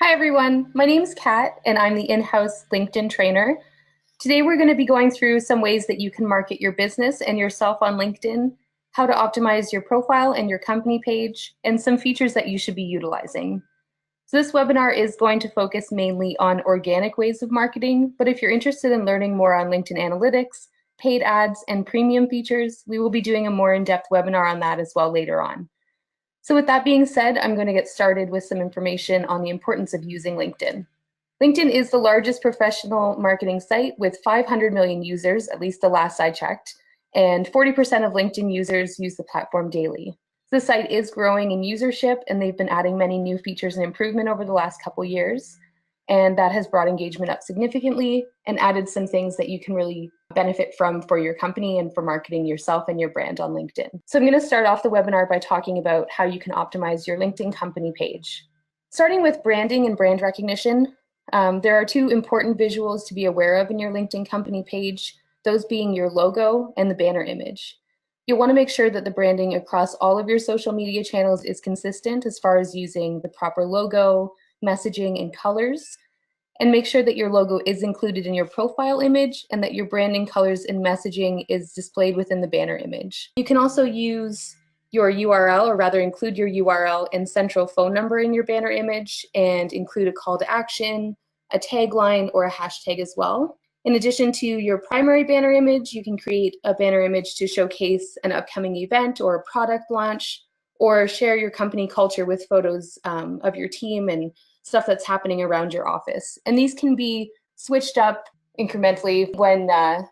Hi everyone, my name is Kat and I'm the in-house LinkedIn trainer. Today we're going to be going through some ways that you can market your business and yourself on LinkedIn, how to optimize your profile and your company page, and some features that you should be utilizing. So this webinar is going to focus mainly on organic ways of marketing, but if you're interested in learning more on LinkedIn analytics, paid ads, and premium features, we will be doing a more in-depth webinar on that as well later on. So with that being said, I'm going to get started with some information on the importance of using LinkedIn. LinkedIn is the largest professional marketing site with 500 million users, at least the last I checked, and 40% of LinkedIn users use the platform daily. The site is growing in usership, and they've been adding many new features and improvement over the last couple years. And that has brought engagement up significantly and added some things that you can really benefit from for your company and for marketing yourself and your brand on LinkedIn. So I'm going to start off the webinar by talking about how you can optimize your LinkedIn company page. Starting with branding and brand recognition, there are two important visuals to be aware of in your LinkedIn company page, those being your logo and the banner image. You'll want to make sure that the branding across all of your social media channels is consistent as far as using the proper logo, messaging, and colors, and make sure that your logo is included in your profile image and that your branding colors and messaging is displayed within the banner image. You can also use your URL, or rather include your URL and central phone number in your banner image and include a call to action, a tagline, or a hashtag as well. In addition to your primary banner image, you can create a banner image to showcase an upcoming event or a product launch, or share your company culture with photos of your team and stuff that's happening around your office. And these can be switched up incrementally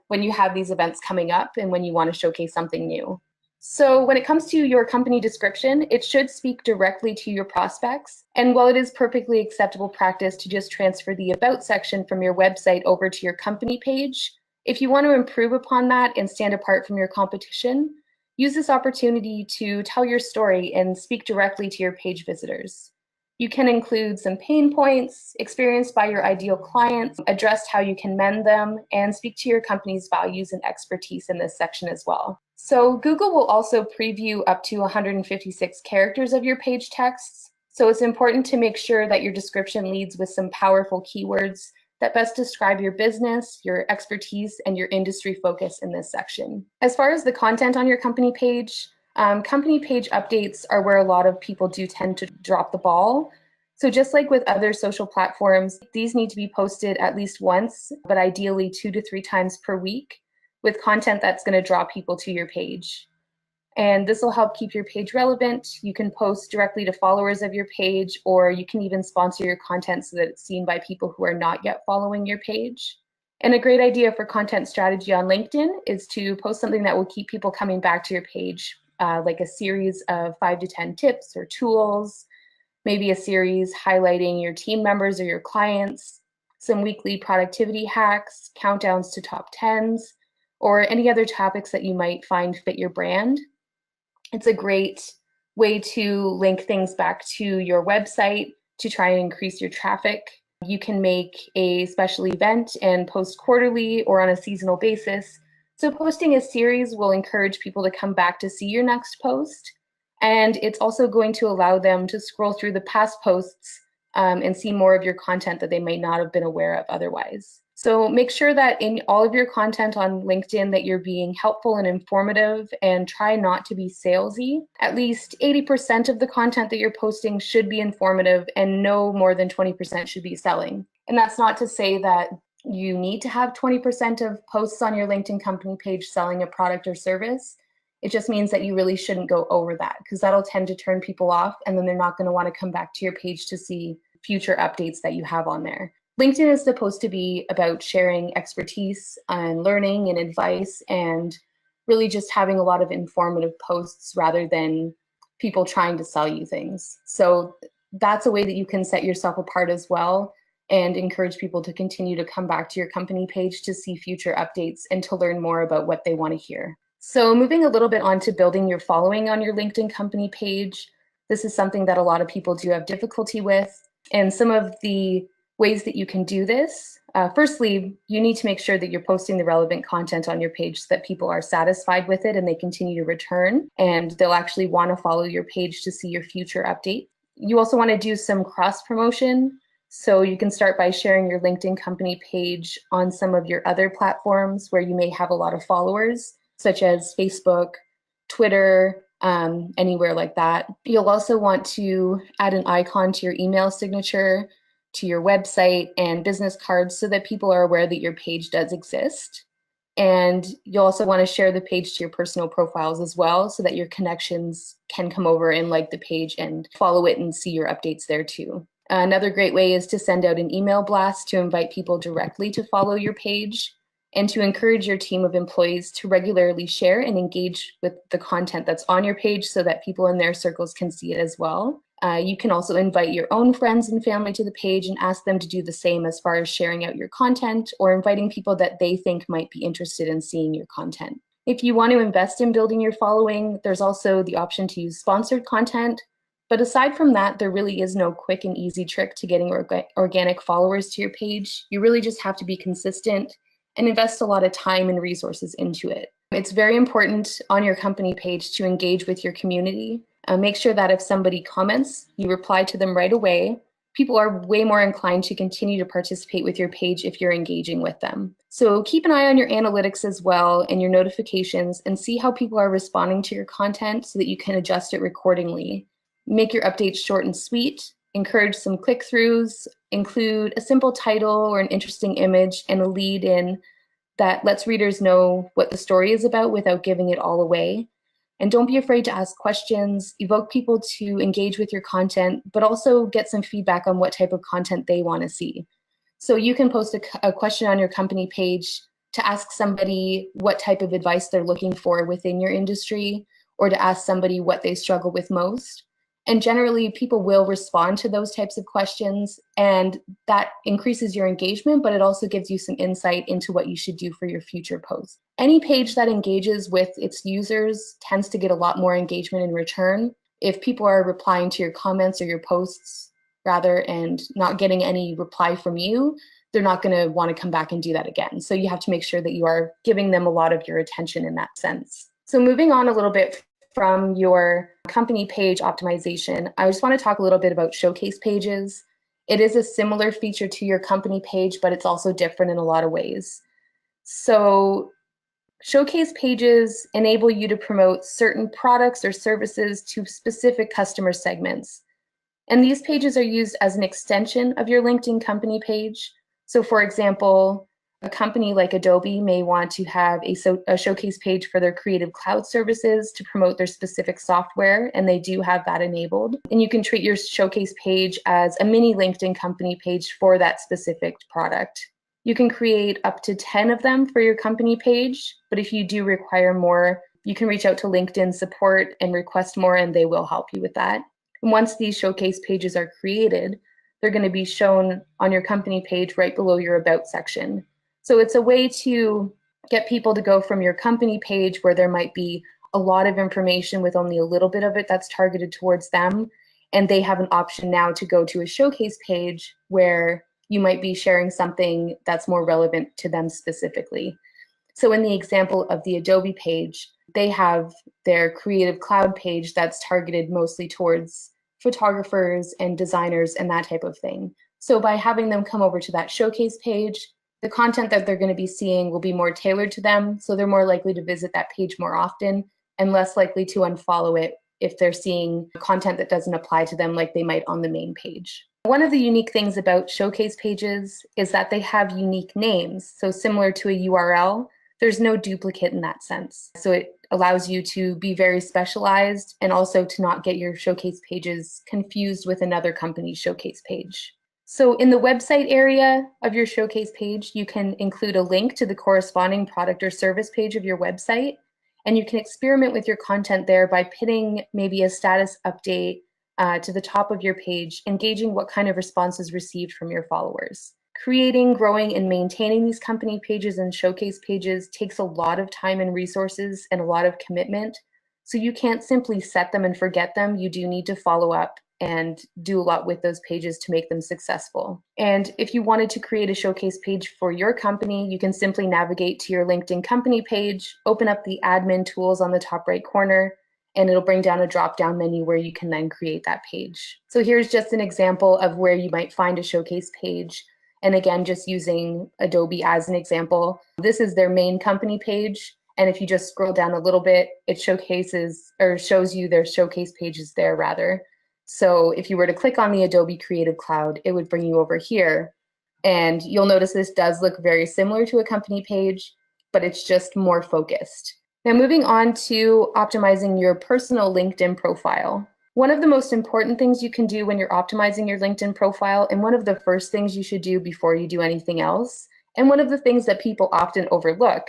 when you have these events coming up and when you want to showcase something new. So when it comes to your company description, it should speak directly to your prospects. And while it is perfectly acceptable practice to just transfer the About section from your website over to your company page, if you want to improve upon that and stand apart from your competition, use this opportunity to tell your story and speak directly to your page visitors. You can include some pain points experienced by your ideal clients, address how you can mend them, and speak to your company's values and expertise in this section as well. So Google will also preview up to 156 characters of your page texts. So it's important to make sure that your description leads with some powerful keywords that best describe your business, your expertise, and your industry focus in this section. As far as the content on your company page updates are where a lot of people do tend to drop the ball. So just like with other social platforms, these need to be posted at least once, but ideally 2 to 3 times per week, with content that's going to draw people to your page. And this will help keep your page relevant. You can post directly to followers of your page, or you can even sponsor your content so that it's seen by people who are not yet following your page. And a great idea for content strategy on LinkedIn is to post something that will keep people coming back to your page, like a series of 5 to 10 tips or tools, maybe a series highlighting your team members or your clients, some weekly productivity hacks, countdowns to top 10s, or any other topics that you might find fit your brand. It's a great way to link things back to your website to try and increase your traffic. You can make a special event and post quarterly or on a seasonal basis. So posting a series will encourage people to come back to see your next post. And it's also going to allow them to scroll through the past posts and see more of your content that they might not have been aware of otherwise. So make sure that in all of your content on LinkedIn that you're being helpful and informative, and try not to be salesy. At least 80% of the content that you're posting should be informative, and no more than 20% should be selling. And that's not to say that you need to have 20% of posts on your LinkedIn company page selling a product or service. It just means that you really shouldn't go over that, because that'll tend to turn people off, and then they're not going to want to come back to your page to see future updates that you have on there. LinkedIn is supposed to be about sharing expertise and learning and advice, and really just having a lot of informative posts rather than people trying to sell you things. So that's a way that you can set yourself apart as well and encourage people to continue to come back to your company page to see future updates and to learn more about what they want to hear. So moving a little bit on to building your following on your LinkedIn company page, this is something that a lot of people do have difficulty with. And some of the Ways that you can do this. Firstly, you need to make sure that you're posting the relevant content on your page so that people are satisfied with it and they continue to return, and they'll actually want to follow your page to see your future update. You also want to do some cross promotion. So you can start by sharing your LinkedIn company page on some of your other platforms where you may have a lot of followers, such as Facebook, Twitter, anywhere like that. You'll also want to add an icon to your email signature, to your website, and business cards so that people are aware that your page does exist. And you'll also want to share the page to your personal profiles as well so that your connections can come over and like the page and follow it and see your updates there too. Another great way is to send out an email blast to invite people directly to follow your page and to encourage your team of employees to regularly share and engage with the content that's on your page so that people in their circles can see it as well. You can also invite your own friends and family to the page and ask them to do the same as far as sharing out your content or inviting people that they think might be interested in seeing your content. If you want to invest in building your following, there's also the option to use sponsored content. But aside from that, there really is no quick and easy trick to getting organic followers to your page. You really just have to be consistent and invest a lot of time and resources into it. It's very important on your company page to engage with your community. Make sure that if somebody comments, you reply to them right away. People are way more inclined to continue to participate with your page if you're engaging with them. So keep an eye on your analytics as well and your notifications and see how people are responding to your content so that you can adjust it accordingly. Make your updates short and sweet, encourage some click-throughs, include a simple title or an interesting image and a lead in that lets readers know what the story is about without giving it all away. And don't be afraid to ask questions, evoke people to engage with your content, but also get some feedback on what type of content they want to see. So you can post a question on your company page to ask somebody what type of advice they're looking for within your industry, or to ask somebody what they struggle with most. And generally, people will respond to those types of questions, and that increases your engagement, but it also gives you some insight into what you should do for your future posts. Any page that engages with its users tends to get a lot more engagement in return. If people are replying to your comments or your posts rather and not getting any reply from you, they're not going to want to come back and do that again. So you have to make sure that you are giving them a lot of your attention in that sense. So moving on a little bit from your company page optimization, I just want to talk a little bit about showcase pages. It is a similar feature to your company page, but it's also different in a lot of ways. So showcase pages enable you to promote certain products or services to specific customer segments. And these pages are used as an extension of your LinkedIn company page. So for example, a company like Adobe may want to have a showcase page for their Creative Cloud services to promote their specific software, and they do have that enabled. And you can treat your showcase page as a mini LinkedIn company page for that specific product. You can create up to 10 of them for your company page, but if you do require more, you can reach out to LinkedIn support and request more, and they will help you with that. And once these showcase pages are created, they're going to be shown on your company page right below your About section. So it's a way to get people to go from your company page where there might be a lot of information with only a little bit of it that's targeted towards them, and they have an option now to go to a showcase page where you might be sharing something that's more relevant to them specifically. So in the example of the Adobe page, they have their Creative Cloud page that's targeted mostly towards photographers and designers and that type of thing. So by having them come over to that showcase page, the content that they're going to be seeing will be more tailored to them, so they're more likely to visit that page more often and less likely to unfollow it if they're seeing content that doesn't apply to them like they might on the main page. One of the unique things about showcase pages is that they have unique names. So similar to a URL, there's no duplicate in that sense. So it allows you to be very specialized and also to not get your showcase pages confused with another company's showcase page. So in the website area of your showcase page, you can include a link to the corresponding product or service page of your website, and you can experiment with your content there by pinning maybe a status update to the top of your page, engaging what kind of response is received from your followers. Creating, growing, and maintaining these company pages and showcase pages takes a lot of time and resources and a lot of commitment. So you can't simply set them and forget them. You do need to follow up and do a lot with those pages to make them successful. And if you wanted to create a showcase page for your company, you can simply navigate to your LinkedIn company page, open up the admin tools on the top right corner, and it'll bring down a drop-down menu where you can then create that page. So here's just an example of where you might find a showcase page. And again, just using Adobe as an example, this is their main company page. And if you just scroll down a little bit, it showcases or shows you their showcase pages there rather. So if you were to click on the Adobe Creative Cloud, it would bring you over here. And you'll notice this does look very similar to a company page, but it's just more focused. Now moving on to optimizing your personal LinkedIn profile. One of the most important things you can do when you're optimizing your LinkedIn profile, and one of the first things you should do before you do anything else, and one of the things that people often overlook,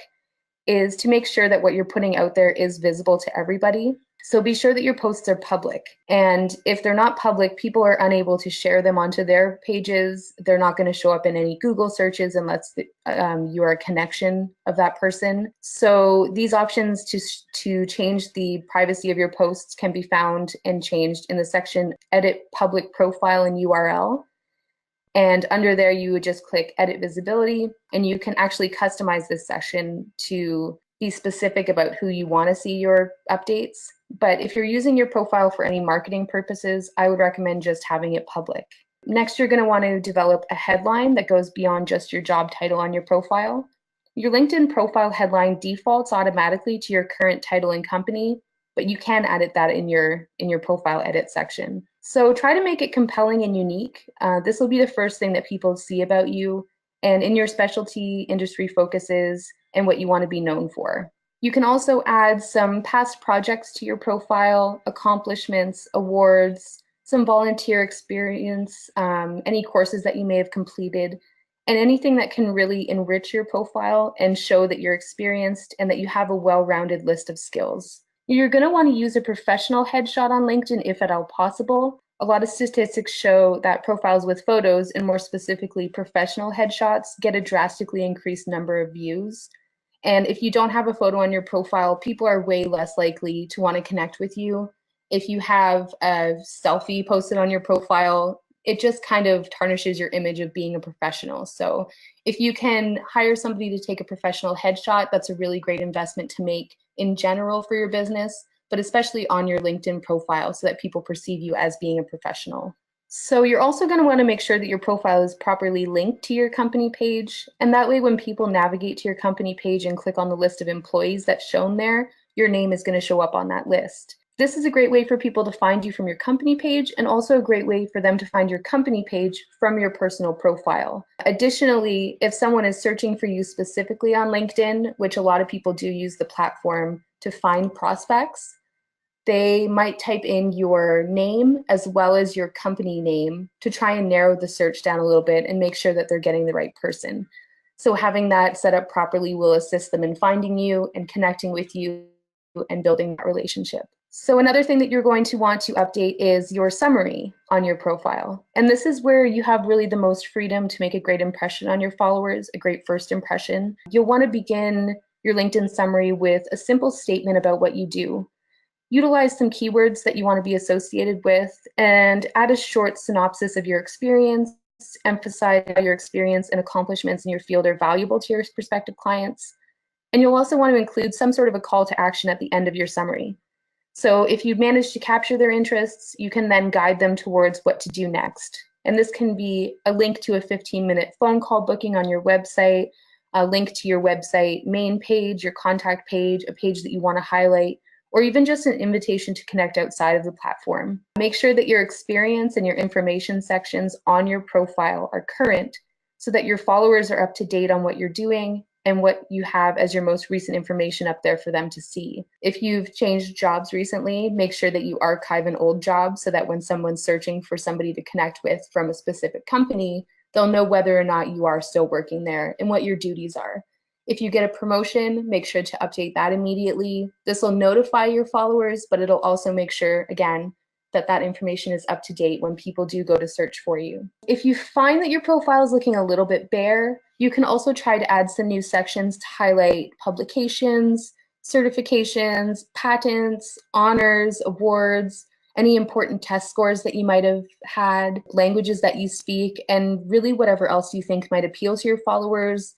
is to make sure that what you're putting out there is visible to everybody. So be sure that your posts are public. And if they're not public, people are unable to share them onto their pages. They're not going to show up in any Google searches unless you are a connection of that person. So these options to change the privacy of your posts can be found and changed in the section Edit Public Profile and URL. And under there, you would just click Edit Visibility, and you can actually customize this section to be specific about who you want to see your updates. But if you're using your profile for any marketing purposes, I would recommend just having it public. Next, you're going to want to develop a headline that goes beyond just your job title on your profile. Your LinkedIn profile headline defaults automatically to your current title and company, but you can edit that in your profile edit section. So try to make it compelling and unique. This will be the first thing that people see about you and in your specialty industry focuses and what you want to be known for. You can also add some past projects to your profile, accomplishments, awards, some volunteer experience, any courses that you may have completed, and anything that can really enrich your profile and show that you're experienced and that you have a well-rounded list of skills. You're going to want to use a professional headshot on LinkedIn if at all possible. A lot of statistics show that profiles with photos, and more specifically professional headshots, get a drastically increased number of views. And if you don't have a photo on your profile, people are way less likely to want to connect with you. If you have a selfie posted on your profile, it just kind of tarnishes your image of being a professional. So if you can hire somebody to take a professional headshot, that's a really great investment to make in general for your business, but especially on your LinkedIn profile so that people perceive you as being a professional. So you're also going to want to make sure that your profile is properly linked to your company page. And that way, when people navigate to your company page and click on the list of employees that's shown there, your name is going to show up on that list. This is a great way for people to find you from your company page, and also a great way for them to find your company page from your personal profile. Additionally, if someone is searching for you specifically on LinkedIn, which a lot of people do use the platform to find prospects, they might type in your name as well as your company name to try and narrow the search down a little bit and make sure that they're getting the right person. So having that set up properly will assist them in finding you and connecting with you and building that relationship. So another thing that you're going to want to update is your summary on your profile. And this is where you have really the most freedom to make a great impression on your followers, a great first impression. You'll want to begin your LinkedIn summary with a simple statement about what you do. Utilize some keywords that you want to be associated with, and add a short synopsis of your experience. Emphasize how your experience and accomplishments in your field are valuable to your prospective clients. And you'll also want to include some sort of a call to action at the end of your summary. So if you've managed to capture their interests, you can then guide them towards what to do next. And this can be a link to a 15-minute phone call booking on your website, a link to your website main page, your contact page, a page that you want to highlight, or even just an invitation to connect outside of the platform. Make sure that your experience and your information sections on your profile are current so that your followers are up to date on what you're doing and what you have as your most recent information up there for them to see. If you've changed jobs recently, make sure that you archive an old job so that when someone's searching for somebody to connect with from a specific company, they'll know whether or not you are still working there and what your duties are. If you get a promotion, make sure to update that immediately. This will notify your followers, but it'll also make sure, again, that that information is up to date when people do go to search for you. If you find that your profile is looking a little bit bare, you can also try to add some new sections to highlight publications, certifications, patents, honors, awards, any important test scores that you might have had, languages that you speak, and really whatever else you think might appeal to your followers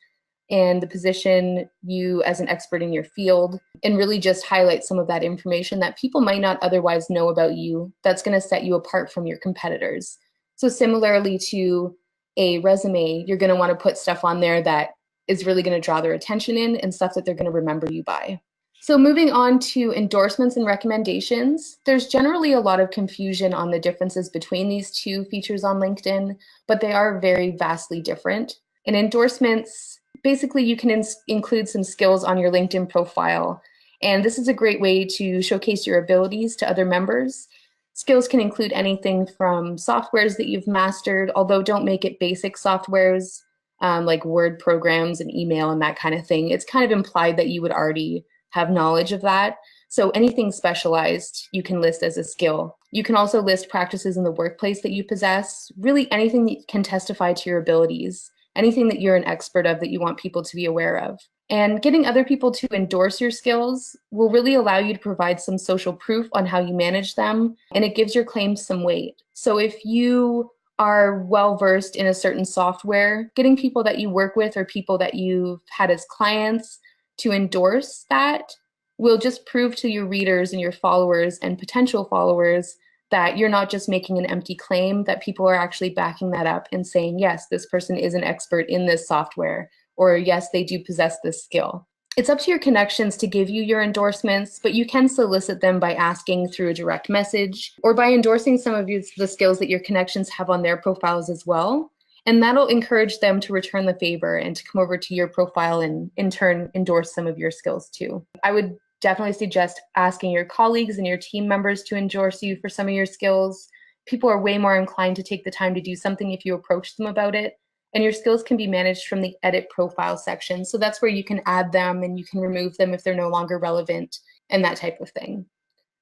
and the position you as an expert in your field, and really just highlight some of that information that people might not otherwise know about you that's going to set you apart from your competitors. So similarly to a resume, you're going to want to put stuff on there that is really going to draw their attention in and stuff that they're going to remember you by. So moving on to endorsements and recommendations, there's generally a lot of confusion on the differences between these two features on LinkedIn, but they are very vastly different. In endorsements, basically you can include some skills on your LinkedIn profile, and this is a great way to showcase your abilities to other members. Skills can include anything from softwares that you've mastered, although don't make it basic softwares like Word programs and email and that kind of thing. It's kind of implied that you would already have knowledge of that. So anything specialized you can list as a skill. You can also list practices in the workplace that you possess, really anything that can testify to your abilities, anything that you're an expert of that you want people to be aware of. And getting other people to endorse your skills will really allow you to provide some social proof on how you manage them, and it gives your claims some weight. So if you are well versed in a certain software, getting people that you work with or people that you've had as clients to endorse that will just prove to your readers and your followers and potential followers that you're not just making an empty claim, that people are actually backing that up and saying, yes, this person is an expert in this software, or yes, they do possess this skill. It's up to your connections to give you your endorsements, but you can solicit them by asking through a direct message or by endorsing some of the skills that your connections have on their profiles as well. And that'll encourage them to return the favor and to come over to your profile and in turn endorse some of your skills too. I would definitely suggest asking your colleagues and your team members to endorse you for some of your skills. People are way more inclined to take the time to do something if you approach them about it. And your skills can be managed from the edit profile section. So that's where you can add them and you can remove them if they're no longer relevant and that type of thing.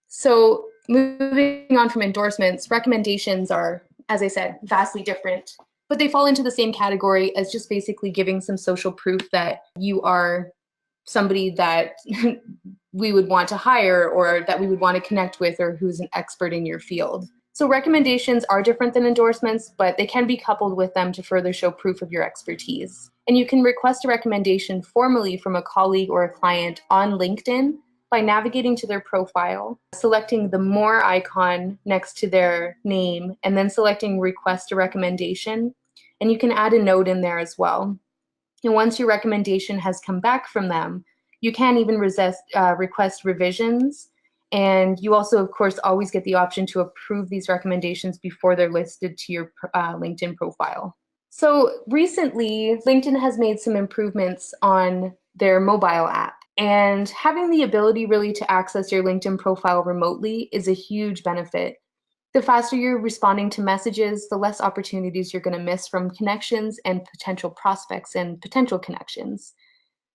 So moving on from endorsements, recommendations are, as I said, vastly different, but they fall into the same category as just basically giving some social proof that you are somebody that we would want to hire or that we would want to connect with or who's an expert in your field. So recommendations are different than endorsements, but they can be coupled with them to further show proof of your expertise. And you can request a recommendation formally from a colleague or a client on LinkedIn by navigating to their profile, selecting the More icon next to their name, and then selecting Request a Recommendation. And you can add a note in there as well. And once your recommendation has come back from them, you can even request revisions. And you also, of course, always get the option to approve these recommendations before they're listed to your LinkedIn profile. So recently, LinkedIn has made some improvements on their mobile app. And having the ability really to access your LinkedIn profile remotely is a huge benefit. The faster you're responding to messages, the less opportunities you're going to miss from connections and potential prospects and potential connections.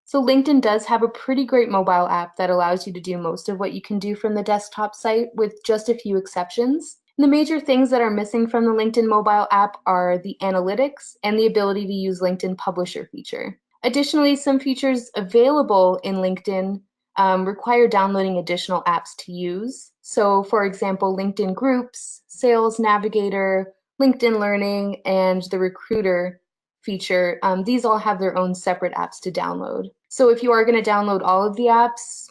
So LinkedIn does have a pretty great mobile app that allows you to do most of what you can do from the desktop site with just a few exceptions. And the major things that are missing from the LinkedIn mobile app are the analytics and the ability to use LinkedIn Publisher feature. Additionally, some features available in LinkedIn require downloading additional apps to use. So for example, LinkedIn Groups, Sales Navigator, LinkedIn Learning, and the Recruiter feature, these all have their own separate apps to download. So if you are going to download all of the apps,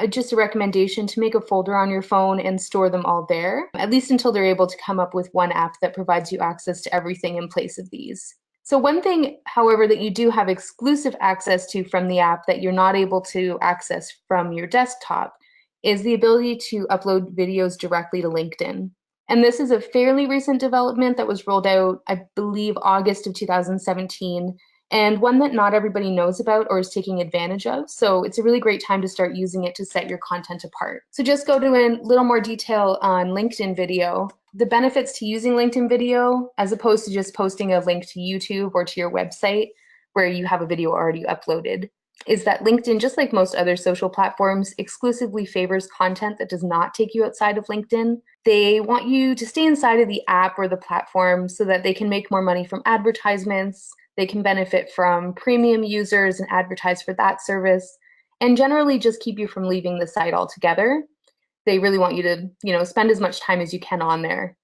just a recommendation to make a folder on your phone and store them all there, at least until they're able to come up with one app that provides you access to everything in place of these. So one thing, however, that you do have exclusive access to from the app that you're not able to access from your desktop is the ability to upload videos directly to LinkedIn. And this is a fairly recent development that was rolled out, I believe, August of 2017, and one that not everybody knows about or is taking advantage of. So it's a really great time to start using it to set your content apart. So just go to a little more detail on LinkedIn video. The benefits to using LinkedIn video, as opposed to just posting a link to YouTube or to your website where you have a video already uploaded, is that LinkedIn, just like most other social platforms, exclusively favors content that does not take you outside of LinkedIn. They want you to stay inside of the app or the platform so that they can make more money from advertisements, they can benefit from premium users and advertise for that service, and generally just keep you from leaving the site altogether. They really want you to, spend as much time as you can on there.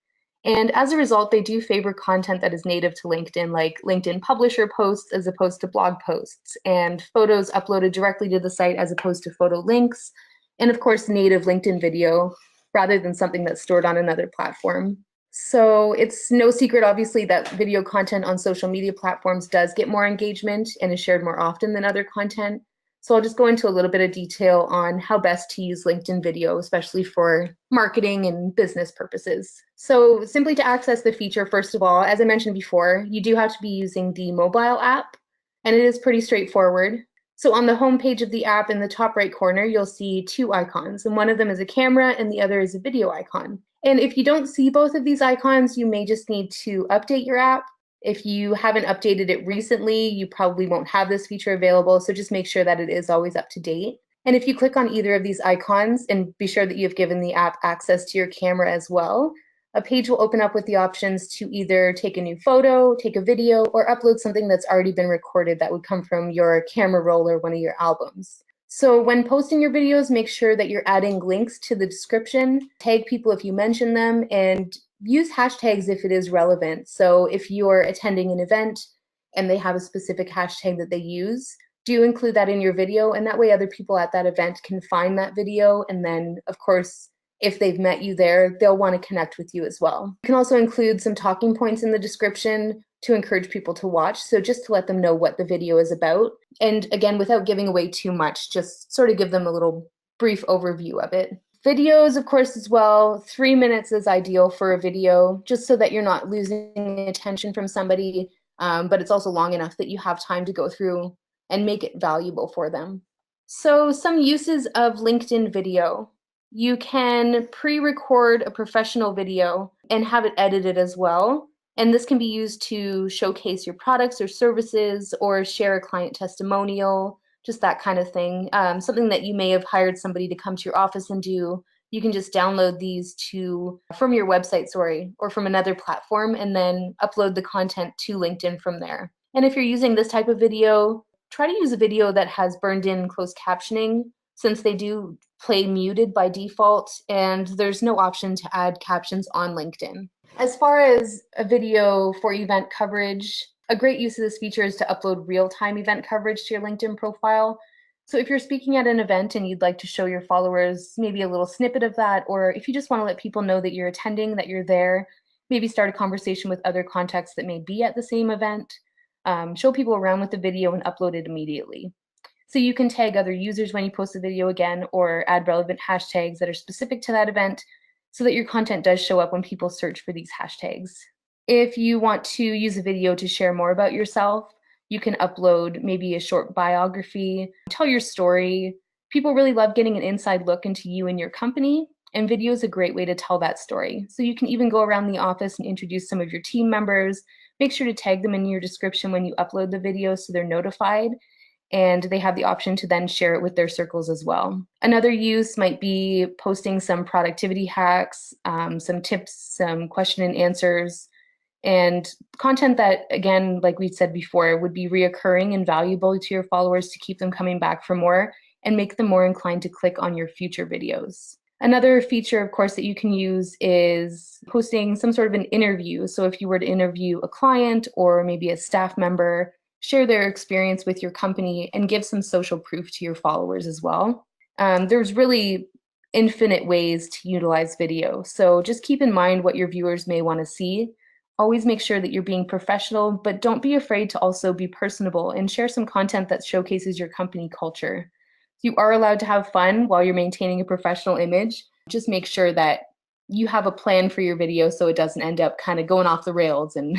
And as a result, they do favor content that is native to LinkedIn, like LinkedIn publisher posts as opposed to blog posts, and photos uploaded directly to the site as opposed to photo links, and of course, native LinkedIn video rather than something that's stored on another platform. So it's no secret, obviously, that video content on social media platforms does get more engagement and is shared more often than other content. So I'll just go into a little bit of detail on how best to use LinkedIn video, especially for marketing and business purposes. So simply to access the feature, first of all, as I mentioned before, you do have to be using the mobile app, and it is pretty straightforward. So on the home page of the app in the top right corner, you'll see two icons, and one of them is a camera and the other is a video icon. And if you don't see both of these icons, you may just need to update your app. If you haven't updated it recently, you probably won't have this feature available, so just make sure that it is always up to date. And if you click on either of these icons, and be sure that you've given the app access to your camera as well, a page will open up with the options to either take a new photo, take a video, or upload something that's already been recorded that would come from your camera roll or one of your albums. So when posting your videos, make sure that you're adding links to the description, tag people if you mention them, and use hashtags if it is relevant. So if you're attending an event and they have a specific hashtag that they use, do include that in your video, and that way other people at that event can find that video, and then, of course, if they've met you there, they'll want to connect with you as well. You can also include some talking points in the description to encourage people to watch, so just to let them know what the video is about. And again, without giving away too much, just sort of give them a little brief overview of it. Videos, of course, as well. 3 minutes is ideal for a video, just so that you're not losing attention from somebody, but it's also long enough that you have time to go through and make it valuable for them. So some uses of LinkedIn video. You can pre-record a professional video and have it edited as well. And this can be used to showcase your products or services or share a client testimonial, just that kind of thing. Something that you may have hired somebody to come to your office and do. You can just download these from your website, or from another platform, and then upload the content to LinkedIn from there. And if you're using this type of video, try to use a video that has burned in closed captioning, since they do play muted by default, and there's no option to add captions on LinkedIn. As far as a video for event coverage, a great use of this feature is to upload real-time event coverage to your LinkedIn profile. So if you're speaking at an event and you'd like to show your followers maybe a little snippet of that, or if you just want to let people know that you're attending, that you're there, maybe start a conversation with other contacts that may be at the same event, show people around with the video and upload it immediately. So you can tag other users when you post the video again, or add relevant hashtags that are specific to that event so that your content does show up when people search for these hashtags. If you want to use a video to share more about yourself, you can upload maybe a short biography, tell your story. People really love getting an inside look into you and your company, and video is a great way to tell that story. So you can even go around the office and introduce some of your team members. Make sure to tag them in your description when you upload the video so they're notified, and they have the option to then share it with their circles as well. Another use might be posting some productivity hacks, some tips, some question and answers, and content that, again, like we said before, would be reoccurring and valuable to your followers to keep them coming back for more and make them more inclined to click on your future videos. Another feature, of course, that you can use is posting some sort of an interview. So if you were to interview a client or maybe a staff member, share their experience with your company and give some social proof to your followers as well. There's really infinite ways to utilize video. So just keep in mind what your viewers may want to see. Always make sure that you're being professional, but don't be afraid to also be personable and share some content that showcases your company culture. You are allowed to have fun while you're maintaining a professional image. Just make sure that you have a plan for your video so it doesn't end up kind of going off the rails and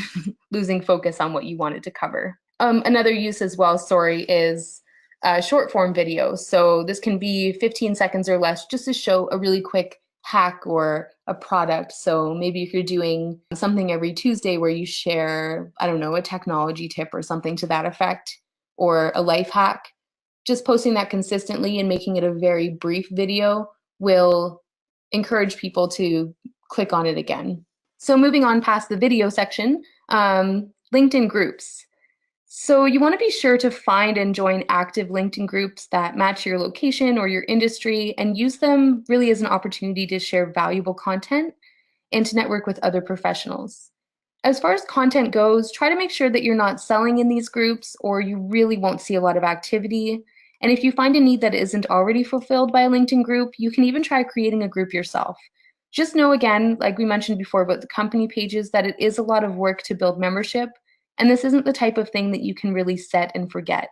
losing focus on what you wanted to cover. Another use as well, is short form video. So this can be 15 seconds or less, just to show a really quick hack or a product. So maybe if you're doing something every Tuesday where you share, I don't know, a technology tip or something to that effect, or a life hack, just posting that consistently and making it a very brief video will encourage people to click on it again. So moving on past the video section, LinkedIn groups. So you want to be sure to find and join active LinkedIn groups that match your location or your industry and use them really as an opportunity to share valuable content and to network with other professionals. As far as content goes, try to make sure that you're not selling in these groups or you really won't see a lot of activity. And if you find a need that isn't already fulfilled by a LinkedIn group, you can even try creating a group yourself. Just know again, like we mentioned before about the company pages, that it is a lot of work to build membership, and this isn't the type of thing that you can really set and forget.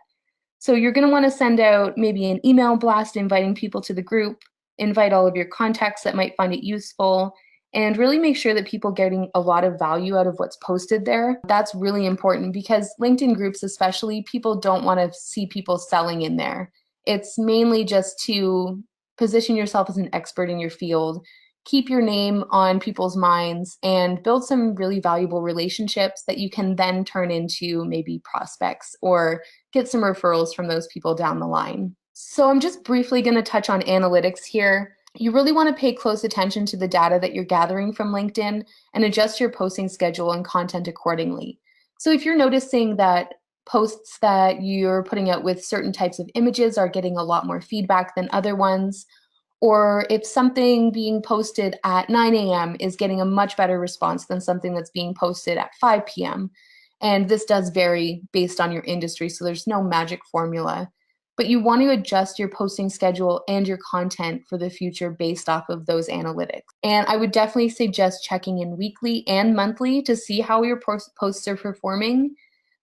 So you're going to want to send out maybe an email blast inviting people to the group, invite all of your contacts that might find it useful, and really make sure that people are getting a lot of value out of what's posted there. That's really important because LinkedIn groups especially, people don't want to see people selling in there. It's mainly just to position yourself as an expert in your field, keep your name on people's minds, and build some really valuable relationships that you can then turn into maybe prospects or get some referrals from those people down the line. So I'm just briefly going to touch on analytics here. You really want to pay close attention to the data that you're gathering from LinkedIn and adjust your posting schedule and content accordingly. So if you're noticing that posts that you're putting out with certain types of images are getting a lot more feedback than other ones, or if something being posted at 9 a.m. is getting a much better response than something that's being posted at 5 p.m. And this does vary based on your industry, so there's no magic formula. But you want to adjust your posting schedule and your content for the future based off of those analytics. And I would definitely suggest checking in weekly and monthly to see how your posts are performing.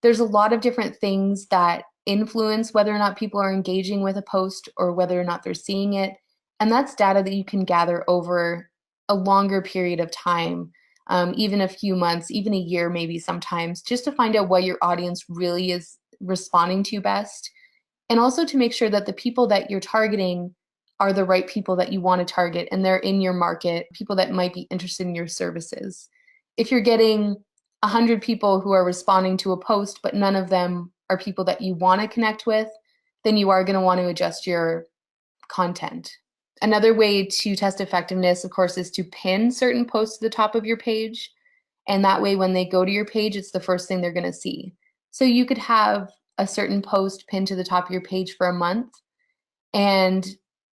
There's a lot of different things that influence whether or not people are engaging with a post or whether or not they're seeing it. And that's data that you can gather over a longer period of time, even a few months, even a year, maybe sometimes, just to find out what your audience really is responding to best. And also to make sure that the people that you're targeting are the right people that you want to target and they're in your market, people that might be interested in your services. If you're getting 100 people who are responding to a post, but none of them are people that you want to connect with, then you are going to want to adjust your content. Another way to test effectiveness, of course, is to pin certain posts to the top of your page. And that way, when they go to your page, it's the first thing they're going to see. So you could have a certain post pinned to the top of your page for a month and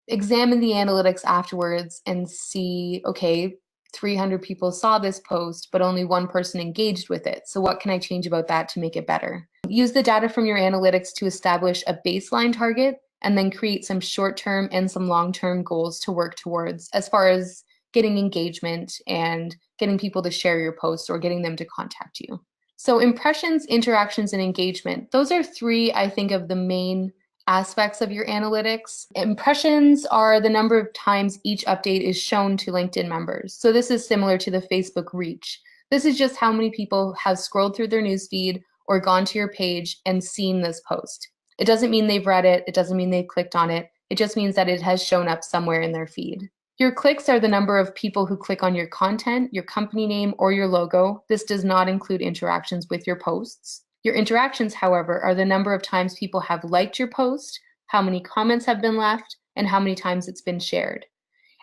examine the analytics afterwards and see, okay, 300 people saw this post, but only one person engaged with it. So what can I change about that to make it better? Use the data from your analytics to establish a baseline target and then create some short-term and some long-term goals to work towards as far as getting engagement and getting people to share your posts or getting them to contact you. So impressions, interactions, and engagement. Those are three, I think, of the main aspects of your analytics. Impressions are the number of times each update is shown to LinkedIn members. So this is similar to the Facebook reach. This is just how many people have scrolled through their newsfeed or gone to your page and seen this post. It doesn't mean they've read it. It doesn't mean they've clicked on it. It just means that it has shown up somewhere in their feed. Your clicks are the number of people who click on your content, your company name, or your logo. This does not include interactions with your posts. Your interactions, however, are the number of times people have liked your post, how many comments have been left, and how many times it's been shared.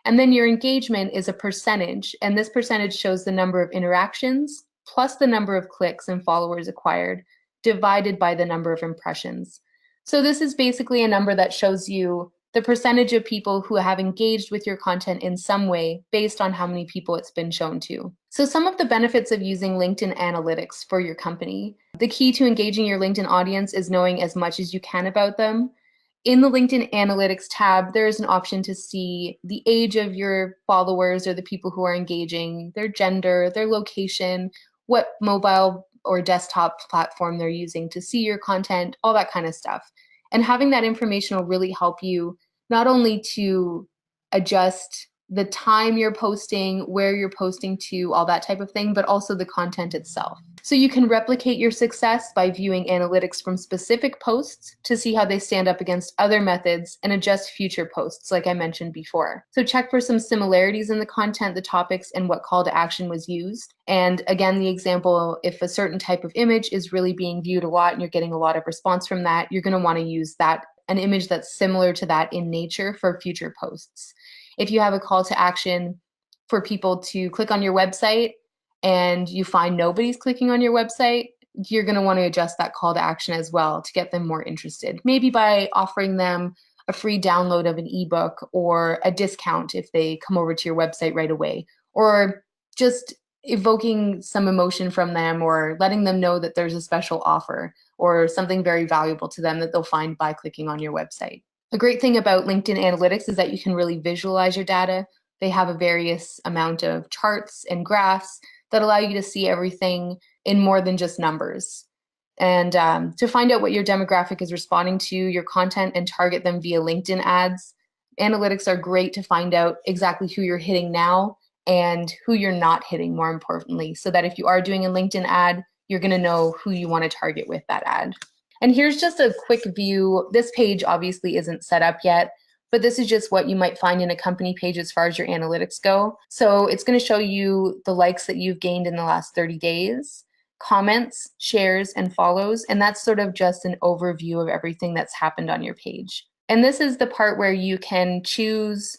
And then your engagement is a percentage, and this percentage shows the number of interactions plus the number of clicks and followers acquired divided by the number of impressions. So this is basically a number that shows you the percentage of people who have engaged with your content in some way based on how many people it's been shown to. So some of the benefits of using LinkedIn analytics for your company. The key to engaging your LinkedIn audience is knowing as much as you can about them. In the LinkedIn Analytics tab, there is an option to see the age of your followers or the people who are engaging, their gender, their location, what mobile or desktop platform they're using to see your content, all that kind of stuff. And having that information will really help you not only to adjust the time you're posting, where you're posting to, all that type of thing, but also the content itself. So you can replicate your success by viewing analytics from specific posts to see how they stand up against other methods and adjust future posts, like I mentioned before. So check for some similarities in the content, the topics, and what call to action was used. And again, the example, if a certain type of image is really being viewed a lot and you're getting a lot of response from that, you're going to want to use that, an image that's similar to that in nature for future posts. If you have a call to action for people to click on your website and you find nobody's clicking on your website, you're going to want to adjust that call to action as well to get them more interested. Maybe by offering them a free download of an ebook or a discount if they come over to your website right away, or just evoking some emotion from them or letting them know that there's a special offer or something very valuable to them that they'll find by clicking on your website. A great thing about LinkedIn Analytics is that you can really visualize your data. They have a various amount of charts and graphs that allow you to see everything in more than just numbers. And to find out what your demographic is responding to your content and target them via LinkedIn ads, analytics are great to find out exactly who you're hitting now and who you're not hitting, more importantly, so that if you are doing a LinkedIn ad, you're going to know who you want to target with that ad. And here's just a quick view. This page obviously isn't set up yet, but this is just what you might find in a company page as far as your analytics go. So it's going to show you the likes that you've gained in the last 30 days, comments, shares, and follows. And that's sort of just an overview of everything that's happened on your page. And this is the part where you can choose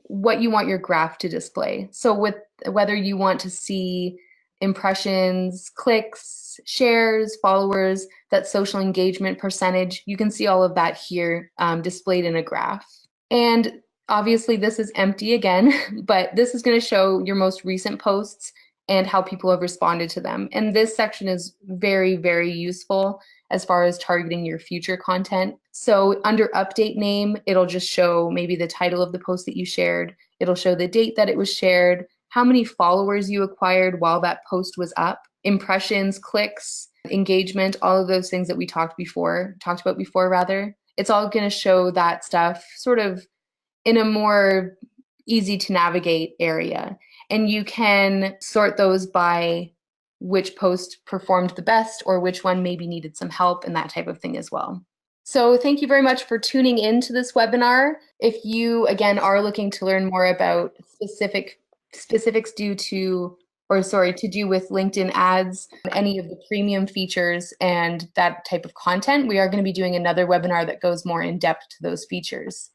what you want your graph to display. So with whether you want to see impressions, clicks, shares, followers, that social engagement percentage, you can see all of that here displayed in a graph. And obviously this is empty again, but this is going to show your most recent posts and how people have responded to them. And this section is very, very useful as far as targeting your future content. So under update name, it'll just show maybe the title of the post that you shared. It'll show the date that it was shared, how many followers you acquired while that post was up, impressions, clicks, engagement, all of those things that we talked about before. It's all going to show that stuff sort of in a more easy to navigate area. And you can sort those by which post performed the best or which one maybe needed some help and that type of thing as well. So thank you very much for tuning in to this webinar. If you, again, are looking to learn more about specifics to do with LinkedIn ads, any of the premium features and that type of content, we are going to be doing another webinar that goes more in depth to those features.